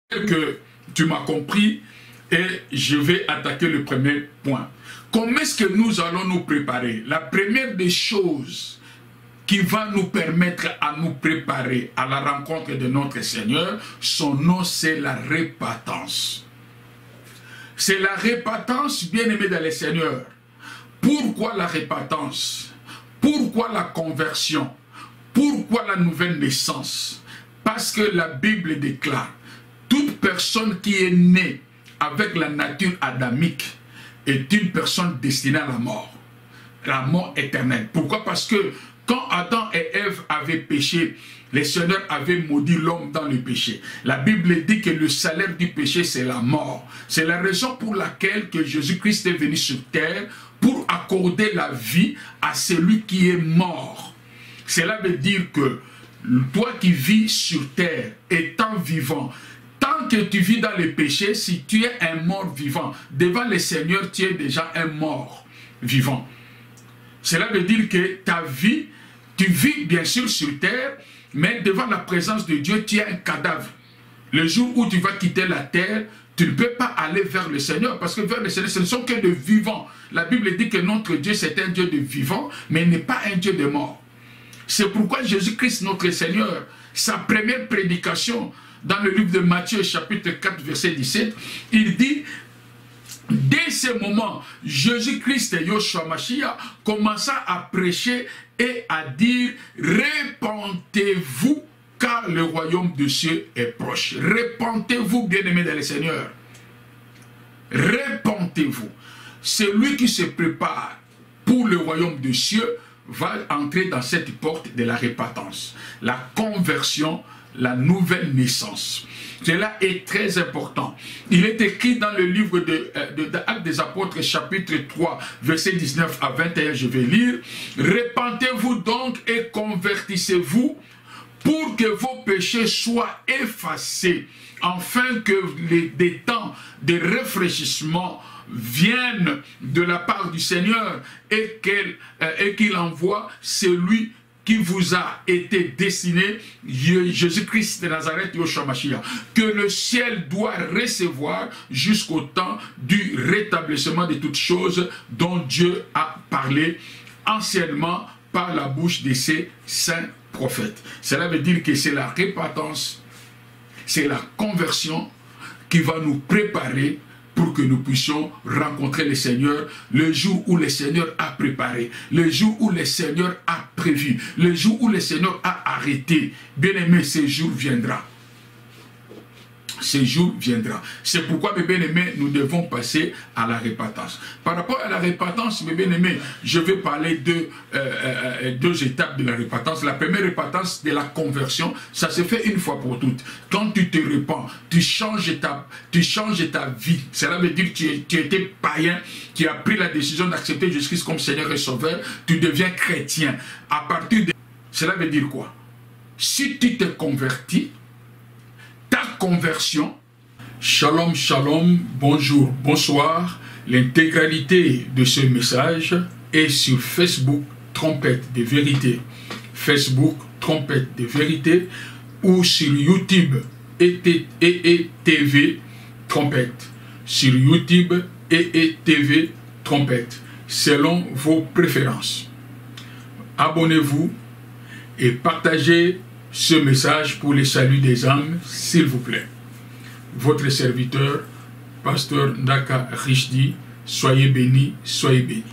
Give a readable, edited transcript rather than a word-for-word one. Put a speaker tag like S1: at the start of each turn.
S1: que tu m'as compris et je vais attaquer le premier point. Comment est-ce que nous allons nous préparer? La première des choses qui va nous permettre à nous préparer à la rencontre de notre Seigneur, son nom c'est la repentance. C'est la repentance, bien-aimé dans le Seigneur. Pourquoi la repentance? Pourquoi la conversion? Pourquoi la nouvelle naissance? Parce que la Bible déclare, toute personne qui est née avec la nature adamique est une personne destinée à la mort éternelle. Pourquoi? Parce que quand Adam et Ève avaient péché, le Seigneur avait maudit l'homme dans le péché. La Bible dit que le salaire du péché, c'est la mort. C'est la raison pour laquelle que Jésus-Christ est venu sur terre pour accorder la vie à celui qui est mort. Cela veut dire que toi qui vis sur terre, étant vivant, tant que tu vis dans le péché, si tu es un mort vivant, devant le Seigneur, tu es déjà un mort vivant. Cela veut dire que ta vie, tu vis bien sûr sur terre, mais devant la présence de Dieu, tu es un cadavre. Le jour où tu vas quitter la terre, tu ne peux pas aller vers le Seigneur, parce que vers le Seigneur, ce ne sont que de vivants. La Bible dit que notre Dieu, c'est un Dieu de vivants, mais il n'est pas un Dieu de morts. C'est pourquoi Jésus-Christ, notre Seigneur, sa première prédication, dans le livre de Matthieu, chapitre 4, verset 17, il dit, dès ce moment, Jésus-Christ, Yoshua Mashiach, commença à prêcher et à dire, répentez-vous, car le royaume de cieux est proche. Répentez-vous, bien-aimés dans le Seigneur. Répentez-vous. Celui qui se prépare pour le royaume de cieux va entrer dans cette porte de la repentance, la conversion, la nouvelle naissance. Cela est très important. Il est écrit dans le livre de Actes des Apôtres, chapitre 3, verset 19 à 21, je vais lire. Repentez-vous donc et convertissez-vous pour que vos péchés soient effacés, afin que des temps de rafraîchissement viennent de la part du Seigneur et qu'il envoie celui qui vous a été destiné, Jésus-Christ de Nazareth, Yoshua Mashiach, que le ciel doit recevoir jusqu'au temps du rétablissement de toutes choses dont Dieu a parlé anciennement par la bouche de ses saints prophètes. Cela veut dire que c'est la repentance, c'est la conversion qui va nous préparer pour que nous puissions rencontrer le Seigneur le jour où le Seigneur a préparé, le jour où le Seigneur a prévu, le jour où le Seigneur a arrêté. Bien-aimé, ce jour viendra. Ce jour viendra. C'est pourquoi, mes bien-aimés, nous devons passer à la repentance. Par rapport à la repentance, mes bien-aimés, je vais parler de deux étapes de la repentance. La première repentance de la conversion, ça se fait une fois pour toutes. Quand tu te repens, tu changes ta vie. Cela veut dire que tu étais païen, tu as pris la décision d'accepter Jésus-Christ comme Seigneur et Sauveur, tu deviens chrétien. À partir de... Cela veut dire quoi? Si tu te convertis, ta conversion, shalom, shalom, bonjour, bonsoir. L'intégralité de ce message est sur Facebook, Trompette de Vérité. Facebook, Trompette de Vérité, ou sur YouTube, TV Trompette. Sur YouTube, TV Trompette, selon vos préférences. Abonnez-vous et partagez ce message pour le salut des âmes, s'il vous plaît. Votre serviteur, Pasteur Ndaka Richdi, soyez bénis, soyez bénis.